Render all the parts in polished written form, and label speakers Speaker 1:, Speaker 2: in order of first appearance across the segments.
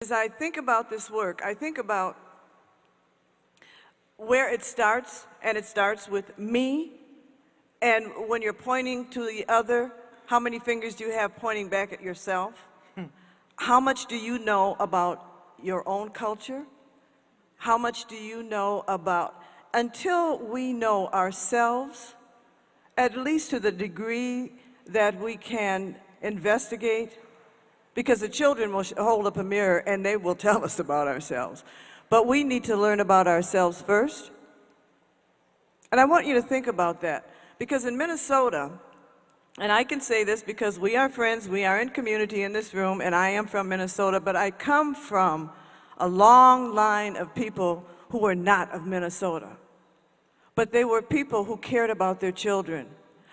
Speaker 1: As I think about this work, I think about where it starts, and it starts with me. And when you're pointing to the other, how many fingers do you have pointing back at yourself? How much do you know about your own culture? How much do you know about, until we know ourselves, at least to the degree that we can investigate, because the children will hold up a mirror and they will tell us about ourselves. But we need to learn about ourselves first. And I want you to think about that, because in Minnesota, and I can say this because we are friends, we are in community in this room, and I am from Minnesota, but I come from a long line of people who were not of Minnesota. But they were people who cared about their children.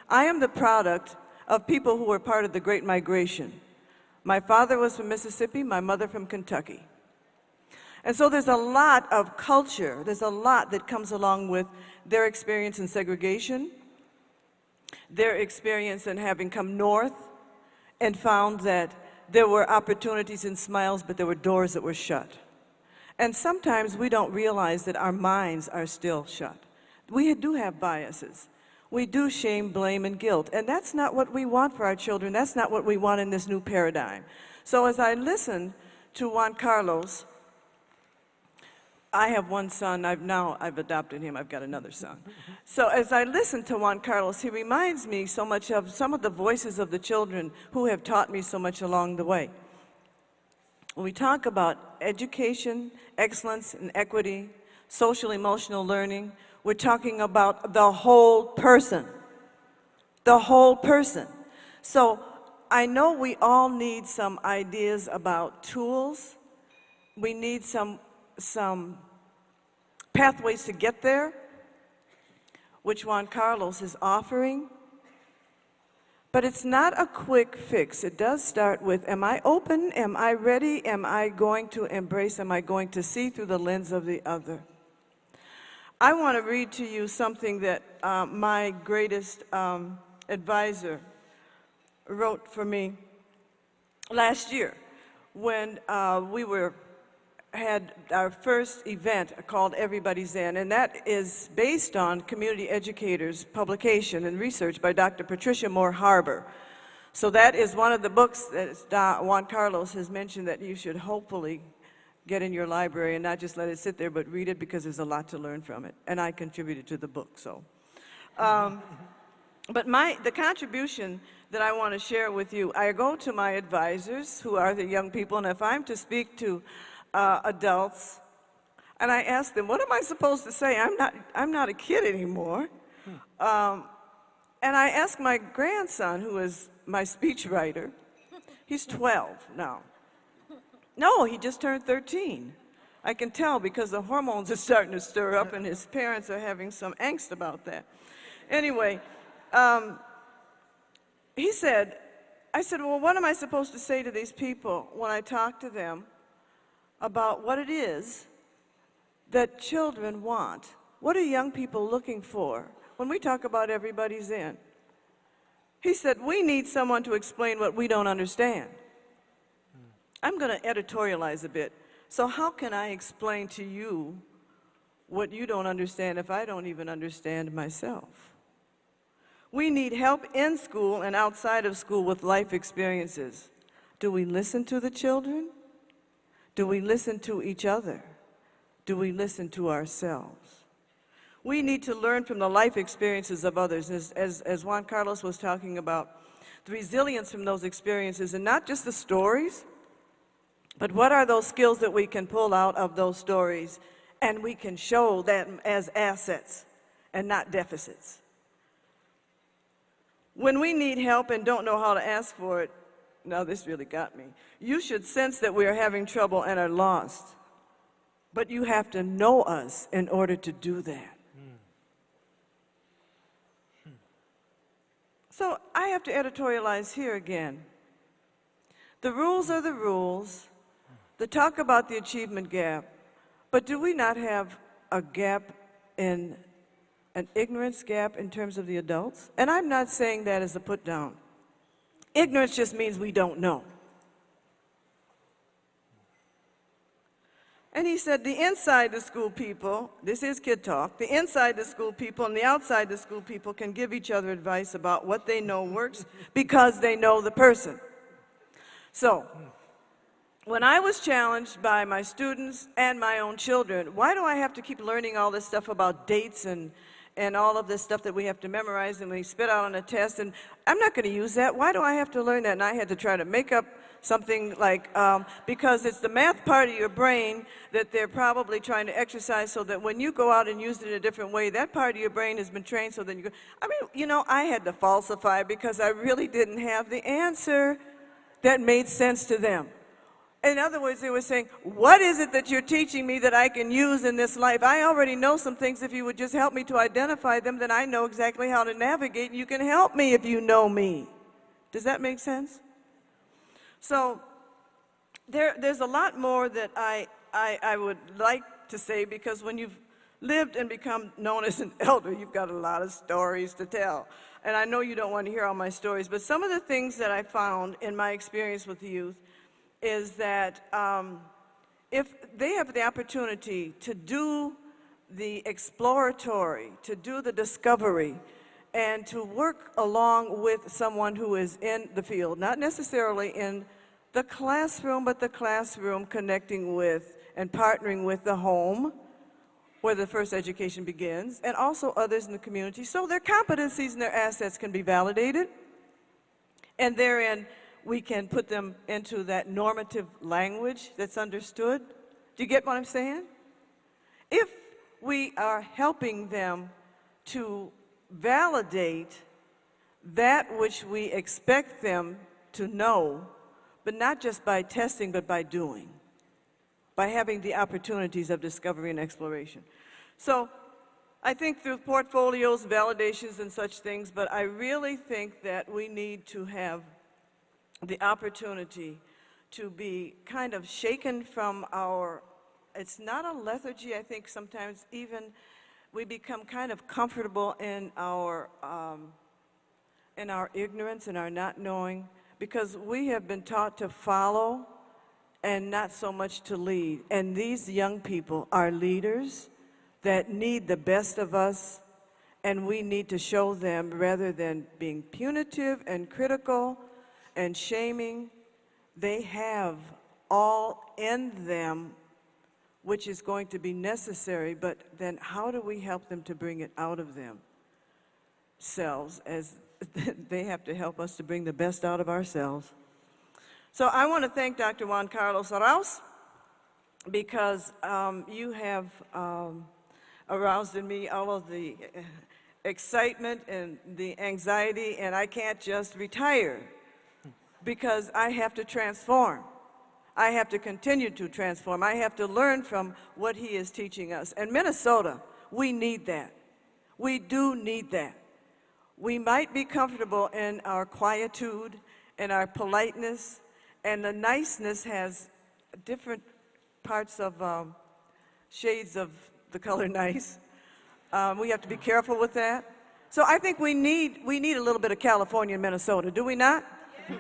Speaker 1: I am the product of people who were part of the Great Migration. My father was from Mississippi, my mother from Kentucky. And so there's a lot of culture, there's a lot that comes along with their experience in segregation, their experience in having come north and found that there were opportunities and smiles, but there were doors that were shut. And sometimes we don't realize that our minds are still shut. We do have biases. We do shame, blame, and guilt. And that's not what we want for our children. That's not what we want in this new paradigm. So as I listen to Juan Carlos, I have one son. I've adopted him. I've got another son. So as I listen to Juan Carlos, he reminds me so much of some of the voices of the children who have taught me so much along the way. When we talk about education, excellence, and equity, social emotional learning, we're talking about the whole person. The whole person. So I know we all need some ideas about tools. We need some pathways to get there, which Juan Carlos is offering. But it's not a quick fix. It does start with, am I open? Am I ready? Am I going to embrace? Am I going to see through the lens of the other? I want to read to you something that my greatest advisor wrote for me last year when we had our first event called Everybody's In, and that is based on Community Educators publication and research by Dr. Patricia Moore Harbour. So that is one of the books that Juan Carlos has mentioned that you should hopefully get in your library and not just let it sit there, but read it, because there's a lot to learn from it. And I contributed to the book, so. But the contribution that I want to share with you, I go to my advisors, who are the young people, and if I'm to speak to adults, and I ask them, what am I supposed to say? I'm not a kid anymore. And I ask my grandson, who is my speechwriter, he's 12 now. No, he just turned 13. I can tell because the hormones are starting to stir up and his parents are having some angst about that. Anyway, I said, well, what am I supposed to say to these people when I talk to them about what it is that children want? What are young people looking for when we talk about Everybody's In? He said, we need someone to explain what we don't understand. I'm going to editorialize a bit. So how can I explain to you what you don't understand if I don't even understand myself? We need help in school and outside of school with life experiences. Do we listen to the children? Do we listen to each other? Do we listen to ourselves? We need to learn from the life experiences of others, as Juan Carlos was talking about, the resilience from those experiences, and not just the stories, but what are those skills that we can pull out of those stories and we can show them as assets and not deficits. When we need help and don't know how to ask for it, now this really got me. You should sense that we are having trouble and are lost, but you have to know us in order to do that. So I have to editorialize here again. The rules are the rules. The talk about the achievement gap, but do we not have a gap in an ignorance gap in terms of the adults? And I'm not saying that as a put down. Ignorance just means we don't know. And he said the inside the school people, this is kid talk, the inside the school people and the outside the school people can give each other advice about what they know works because they know the person. So, when I was challenged by my students and my own children, why do I have to keep learning all this stuff about dates and all of this stuff that we have to memorize and we spit out on a test, and I'm not going to use that. Why do I have to learn that? And I had to try to make up something like, because it's the math part of your brain that they're probably trying to exercise so that when you go out and use it in a different way, that part of your brain has been trained so that you go, I mean, you know, I had to falsify because I really didn't have the answer that made sense to them. In other words, they were saying, what is it that you're teaching me that I can use in this life? I already know some things. If you would just help me to identify them, then I know exactly how to navigate, and you can help me if you know me. Does that make sense? So there's a lot more that I would like to say, because when you've lived and become known as an elder, you've got a lot of stories to tell. And I know you don't want to hear all my stories, but some of the things that I found in my experience with the youth is that if they have the opportunity to do the exploratory, to do the discovery, and to work along with someone who is in the field, not necessarily in the classroom, but the classroom connecting with and partnering with the home, where the first education begins, and also others in the community, so their competencies and their assets can be validated, and therein we can put them into that normative language that's understood. Do you get what I'm saying? If we are helping them to validate that which we expect them to know, but not just by testing, but by doing, by having the opportunities of discovery and exploration. So I think through portfolios, validations, and such things, but I really think that we need to have the opportunity to be kind of shaken from our, it's not a lethargy. I think sometimes even we become kind of comfortable in our ignorance and our not knowing, because we have been taught to follow and not so much to lead. And these young people are leaders that need the best of us, and we need to show them, rather than being punitive and critical and shaming, they have all in them which is going to be necessary, but then how do we help them to bring it out of themselves, as they have to help us to bring the best out of ourselves. So I want to thank Dr. Juan Carlos Arauz, because you have aroused in me all of the excitement and the anxiety, and I can't just retire, because I have to transform. I have to continue to transform. I have to learn from what he is teaching us. And Minnesota, we need that. We do need that. We might be comfortable in our quietude and our politeness, and the niceness has different parts of shades of the color nice. We have to be careful with that. So I think we need a little bit of California and Minnesota, do we not? Yeah.